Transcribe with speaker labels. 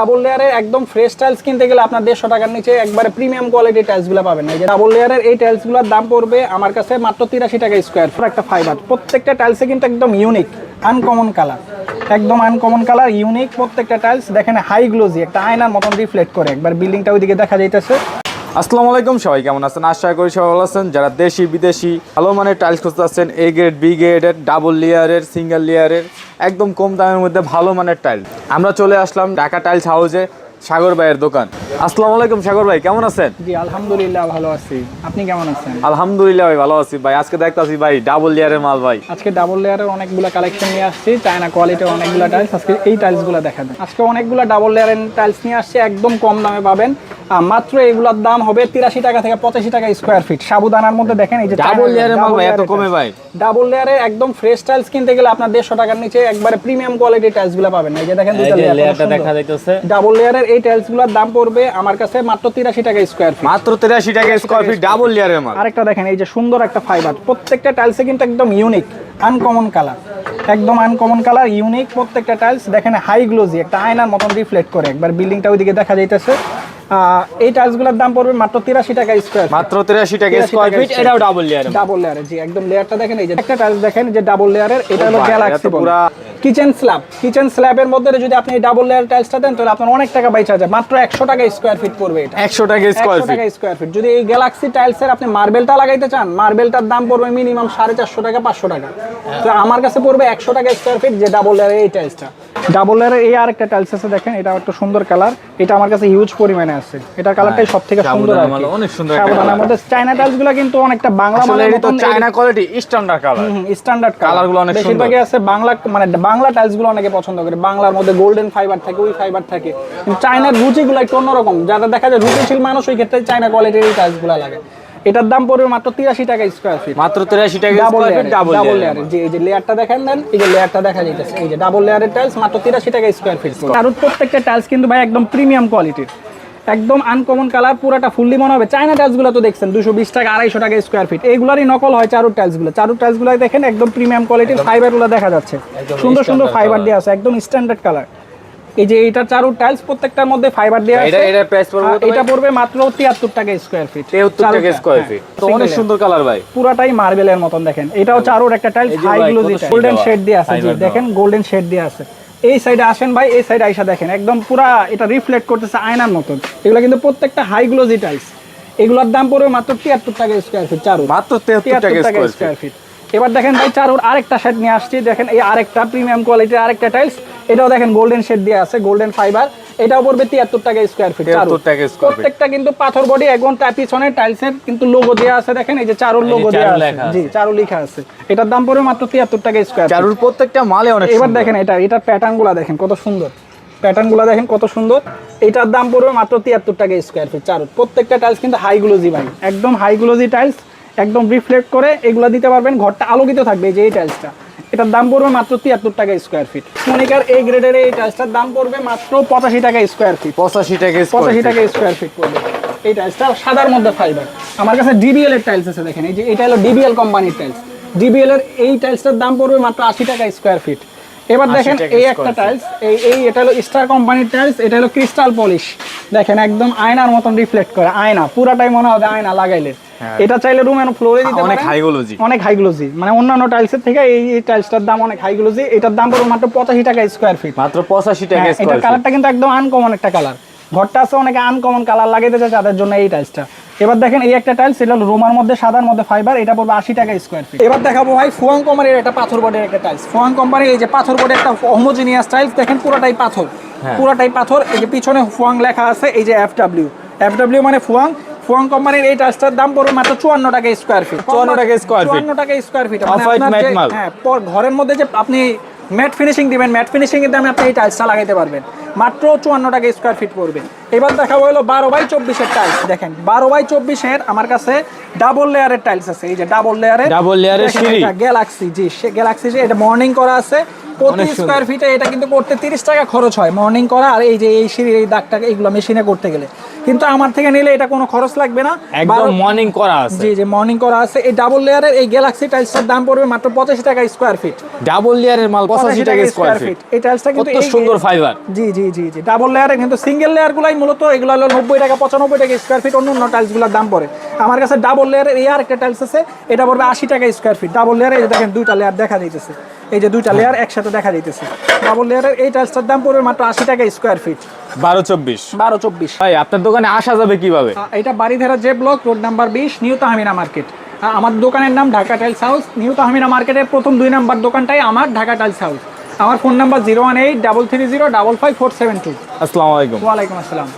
Speaker 1: Double লেয়ারের একদম fresh tiles কিনতে গেলে আপনার 150 টাকার নিচে একবারে প্রিমিয়াম কোয়ালিটির টাইলসগুলো পাবেন না। এই যে ডাবল লেয়ারের এই টাইলসগুলোর দাম পড়বে আমার কাছে মাত্র 83 টাকা স্কয়ার ফুট। একটা ফাইবার, প্রত্যেকটা টাইলসে কিন্তু একদম ইউনিক আনকমন কালার, একদম আনকমন কালার, ইউনিক প্রত্যেকটা টাইলস। দেখেন হাই গ্লোজি, একটা আয়নার মতন রিফ্লেক্ট করে, একবার বিল্ডিংটা ওইদিকে দেখা যাইতেছে।
Speaker 2: আসসালামু আলাইকুম, সবাই কেমন আছেন? আশা করি সবাই ভালো আছেন। যারা দেশি বিদেশি ভালো মানের টাইলস খুঁজতে আছেন, এ গ্রেড, বি গ্রেডের, ডাবল লেয়ারের, সিঙ্গেল লেয়ারের, একদম কম দামের মধ্যে ভালো মানের টাইলস, আমরা চলে আসলাম ঢাকা টাইলস হাউসে, সাগর ভাইয়ের দোকান। আসসালামু আলাইকুম সাগর ভাই, কেমন আছেন?
Speaker 1: জি আলহামদুলিল্লাহ ভালো আছি, আপনি কেমন আছেন?
Speaker 2: আলহামদুলিল্লাহ ভাই ভালো আছি ভাই। আজকে দেখতাছি ভাই ডাবল লেয়ারের মাল ভাই।
Speaker 1: আজকে ডাবল লেয়ারের অনেকগুলো কালেকশন নিয়ে আসছি, চায়না কোয়ালিটির অনেকগুলো টাইলস। আজকে এই টাইলসগুলো দেখাবেন। আজকে অনেকগুলো ডাবল লেয়ারের টাইলস নিয়ে আসছি, একদম কম দামে পাবেন। মাত্র এগুলোর দাম হবে 83 টাকা থেকে 85 টাকা স্কয়ার ফিট। সাবুদানার মধ্যে দেখেন এই যে
Speaker 2: ডাবল লেয়ারের মাল ভাই এত কমে ভাই।
Speaker 1: ডাবল লেয়ারের একদম ফ্রেশ টাইলস কিনতে গেলে আপনার 150 টাকার নিচে একবারে প্রিমিয়াম কোয়ালিটির টাইলসগুলো পাবেন না। এই যে দেখেন দুটো লেয়ারটা দেখা যাইতেছে। ডাবল লেয়ারের এই টাইলসগুলোর দাম পড়বে আমার কাছে মাত্র 83 টাকা স্কয়ার ফিট।
Speaker 2: মাত্র 83 টাকা স্কয়ার ফিট ডাবল লেয়ারের মাল।
Speaker 1: আরেকটা দেখেন এই যে সুন্দর একটা ফাইবার, প্রত্যেকটা টাইলসে কিন্তু একদম ইউনিক আনকমন কালার, একদম আনকমন কালার, ইউনিক প্রত্যেকটা টাইলস। দেখেন হাই গ্লোজি, একটা আয়নার মতন রিফ্লেক্ট করে, একবার বিল্ডিংটা ওইদিকে দেখা যাইতেছে। এই টাইলসগুলোর দাম পড়বে মাত্র 83 টাকা স্কয়ার ফিট।
Speaker 2: মাত্র 83 টাকা স্কয়ার ফিট। এটাও ডাবল লেয়ার।
Speaker 1: ডাবল লেয়ারের, জি একদম লেয়ারটা দেখেন। এই যে একটা টাইলস দেখেন যে ডাবল লেয়ারের, এটা হলো গ্যালাক্সি পুরো কিচেন স্ল্যাব। কিচেন স্ল্যাবের মধ্যে যদি আপনি ডাবল লেয়ার টাইলসটা দেন তাহলে আপনার অনেক টাকা বাইচা যায়। মাত্র 100 টাকা স্কয়ার ফিট পড়বে এটা।
Speaker 2: 100 টাকা স্কয়ার ফিট।
Speaker 1: 100 টাকা স্কয়ার ফিট। যদি এই গ্যালাক্সি টাইলসের আপনি মার্বেলটা লাগাইতে চান, মার্বেলটার দাম পড়বে মিনিমাম 450 টাকা 500 টাকা। তো আমার কাছে পড়বে 100 টাকা স্কয়ার ফিট যে ডাবল লেয়ারের এই টাইলসটা। ডাবল লেয়ারের এই আরেকটা টাইলস আছে দেখেন, এটা একটা সুন্দর কালার, এটা আমার কাছে হিউজ পরিমাণে আছে। এটা কালারটাই সবথেকে সুন্দর,
Speaker 2: অনেক সুন্দর।
Speaker 1: সাবধানের মধ্যে চায়না টাইলসগুলো কিন্তু অনেকটা বাংলা
Speaker 2: মানের মতো, China quality standard colour.
Speaker 1: Standard কালারগুলো অনেক সুন্দর। বেশিরভাগই আছে বাংলা, মানে বাংলা টাইলসগুলো অনেকে পছন্দ করে। বাংলার মধ্যে গোল্ডেন ফাইবার থাকে, ওই ফাইবার থাকে। কিন্তু চায়নার রুচিগুলো একটু অন্যরকম, যারা দেখা যায় রুচিশীল মানুষ, ওই ক্ষেত্রে চায়না কোয়ালিটির এই টাইলসগুলো লাগে। এটার দাম পড়বে মাত্র 83 টাকা স্কয়ার ফিট।
Speaker 2: মাত্র 83 টাকা স্কয়ার ফিট ডাবল লেয়ারের।
Speaker 1: যে এই যে লেয়ারটা দেখেন দেন, এই যে লেয়ারটা দেখা যাইতেছে, এই যে ডাবল লেয়ারের টাইলস মাত্র 83 টাকা স্কয়ার ফিট। আর প্রত্যেকটা টাইলস কিন্তু ভাই একদম প্রিমিয়াম কোয়ালিটির, একদম আনকমন কালার, পুরাটা ফুললি মনে হবে। চায়না টাইলসগুলো তো দেখছেন 220 টাকা 250 টাকা স্কয়ার ফিট, এইগুলারই নকল হয় চারুর টাইলসগুলো। চারুর টাইলসগুলো দেখেন একদম প্রিমিয়াম কোয়ালিটির, ফাইবারগুলো দেখা যাচ্ছে সুন্দর সুন্দর ফাইবার দেওয়া আছে, একদম স্ট্যান্ডার্ড কালার। এই যে এটা চারুর টাইলস, প্রত্যেকটার মধ্যে ফাইবার দেওয়া আছে।
Speaker 2: এটা প্রাইস পড়বে,
Speaker 1: এটা পড়বে মাত্র 73 টাকা স্কয়ার ফিট।
Speaker 2: 73 টাকা স্কয়ার ফিট। তো অনেক সুন্দর কালার ভাই,
Speaker 1: পুরাটাই মার্বেলের মতন। দেখেন এটাও চারুর একটা tiles, high glossy, golden shade দেওয়া আছে। জি দেখেন গোল্ডেন শেড দেওয়া আছে। এই সাইডে আসেন ভাই, এই সাইডে আইসা দেখেন একদম পুরা এটা রিফ্লেক্ট করতেছে আয়নার মতন। এগুলো কিন্তু প্রত্যেকটা হাই গ্লোজি টাইলস। এগুলোর দাম পড়বে মাত্র 73 টাকা স্কয়ার ফিট। চারু মাত্র 73 টাকা স্কয়ার ফিট। এবার দেখেন ভাই চারুর আরেকটা শেড নিয়ে আসছি, দেখেন এই আরেকটা প্রিমিয়াম কোয়ালিটির আরেকটা টাইলস। এটাও দেখেন গোল্ডেন শেড দেওয়া আছে, গোল্ডেন ফাইবার। এটাও পড়বে 73 টাকা স্কয়ার ফিট। প্রত্যেকটা কিন্তু পাথর বডি, এবং পিছনে টাইলসের কিন্তু লোগো দেওয়া আছে। দেখেন এই যে চারুর লোগো দেওয়া আছে, জি চারু লেখা আছে। এটার দাম পড়বে মাত্র 73 টাকা স্কয়ার ফিট।
Speaker 2: চারুর প্রত্যেকটা মালে অনেক।
Speaker 1: এবার দেখেন এটার প্যাটার্নগুলো দেখেন কত সুন্দর, প্যাটার্নগুলো দেখেন কত সুন্দর। এটার দাম পড়বে মাত্র 73 টাকা স্কয়ার ফিট। চারুর প্রত্যেকটা টাইলস কিন্তু হাই গ্লোজি ভাই, একদম হাই গ্লোজি টাইলস, একদম রিফ্লেক্ট করে এগুলো দিতে পারবেন, ঘরটা আলোকিত থাকবে। যে এই টাইলসটা, এটার দাম পড়বে মাত্র 73 টাকা স্কয়ার ফিট। মনিকার এই গ্রেডের এই টাইলসটার দাম পড়বে মাত্র 85 টাকা স্কয়ার ফিট।
Speaker 2: 85 টাকা
Speaker 1: স্কয়ার ফিট পড়বে এই টাইলসটা, সাদার মধ্যে ফাইবার। আমার কাছে ডিবিএল এর টাইলস আছে, দেখেন এই যে এটা হলো ডিবিএল কোম্পানির টাইলস। ডিবিএল এর এই টাইলসটার দাম পড়বে মাত্র 80 টাকা স্কয়ার ফিট। এবার দেখেন এই একটা টাইলস, এটা হলো স্টার কোম্পানির টাইলস। এটা হলো ক্রিস্টাল পলিশ, দেখেন একদম আয়নার মতন রিফ্লেক্ট করে, আয়না পুরাটাই মনে হবে আয়না লাগাইলে। এটা চাইলে রুমের ফ্লোরে দিতে পারেন, অনেক হাই গ্লোজি, অনেক হাই গ্লোজি, মানে অন্যান্য টাইলসের থেকে এই টাইলসটার দাম অনেক হাই গ্লোজি। এটার দাম পড়বে মাত্র 85 টাকা স্কয়ার ফিট।
Speaker 2: মাত্র 85 টাকা স্কয়ার ফিট।
Speaker 1: এটা কালারটা কিন্তু একদম আনকমন একটা কালার। ঘরটা আছে অনেকে আনকমন কালার লাগাইতে চায়, তাদের জন্য এই টাইলসটা। এবার দেখেন এই একটা টাইলস, এটা রোমার মধ্যে সাদার মধ্যে ফাইবার, এটা পড়বে 80 টাকা স্কয়ার ফিট। এবার দেখাবো ভাই ফুয়াং কোম্পানির একটা পাথর বডির একটা টাইলস। ফুয়াং কোম্পানির এই যে পাথর বডির একটা হোমোজিনিয়াস টাইলস, দেখেন পুরাটাই পাথর, পুরাটাই পাথর। এই যে পিছনে ফুয়াং লেখা আছে, এই যে এফডব্লিউ মানে ফুয়াং। ফুয়াং কোম্পানির এই টাইলসটার দাম পড়বে মাত্র 54 টাকা স্কয়ার ফিট।
Speaker 2: 54 টাকা স্কয়ার ফিট।
Speaker 1: 54 টাকা স্কয়ার ফিট। হ্যাঁ, ঘরের মধ্যে যে আপনি ম্যাট ফিনিশিং দিবেন, ম্যাট ফিনিশিং এর দামে আপনি এই টাইলসটা লাগাইতে পারবেন। মাত্র 54 টাকা স্কয়ার ফিট পড়বে। এবার দেখাবো হলো 12x24 এর টাইলস। দেখেন 12x24 এর আমার কাছে ডাবল লেয়ারের টাইলস আছে। এই যে ডাবল লেয়ারের সিঁড়ি, গ্যালাক্সি, জি গ্যালাক্সি, এটা মর্নিং করা আছে। প্রতি স্কয়ার ফিটে এটা কিন্তু করতে 30 টাকা খরচ হয় মর্নিং করা। আর এই যে এই সিঁড়ির এই দাগটাকে এইগুলো মেশিনে করতে গেলে কিন্তু আমার থেকে নিলে এটা কোনো খরচ লাগবে না।
Speaker 2: একদম মর্নিং করা আছে।
Speaker 1: জি জি মর্নিং করা আছে। এই ডাবল লেয়ারের এই গ্যালাক্সি টাইলসটার দাম পড়বে মাত্র 85 টাকা স্কয়ার ফিট।
Speaker 2: ডাবল লেয়ারের মাল 85 টাকা স্কয়ার ফিট।
Speaker 1: এই টাইলসটা কিন্তু
Speaker 2: কত সুন্দর ফাইবার।
Speaker 1: জি জি জি জি ডাবল লেয়ারে কিন্তু সিঙ্গেল লেয়ার গুলাই মূলত এগুলো হলো 90 টাকা 95 টাকা স্কয়ার ফিট। অন্য টাইলস গুলোর দাম পড়ে। আমার কাছে ডাবল লেয়ারের এই আর একটা টাইলস আছে, এটা পড়বে 80 টাকা স্কয়ার ফিট। ডাবল লেয়ারে এই যে দেখেন দুইটা লেয়ার দেখা যাইতেছে, এই যে দুইটা লেয়ার একসাথে দেখা যাইতেছে। ডাবল লেয়ারের এই টাইলসটার দাম পড়বে মাত্র 80 টাকা স্কয়ার ফিট।
Speaker 2: 12-24 ভাই আপনার দোকানে আসা যাবে কিভাবে?
Speaker 1: এটা Baridhara J block, road number 20, new Tahmina market. আমার দোকানের নাম Dhaka tiles house. New Tahmina মার্কেটের প্রথম 2 নাম্বার দোকানটাই আমার, ঢাকা টাইলস হাউস। আমার ফোন নাম্বার 01833055472।
Speaker 2: আসসালামু আলাইকুম।
Speaker 1: ওয়ালাইকুম আসসালাম।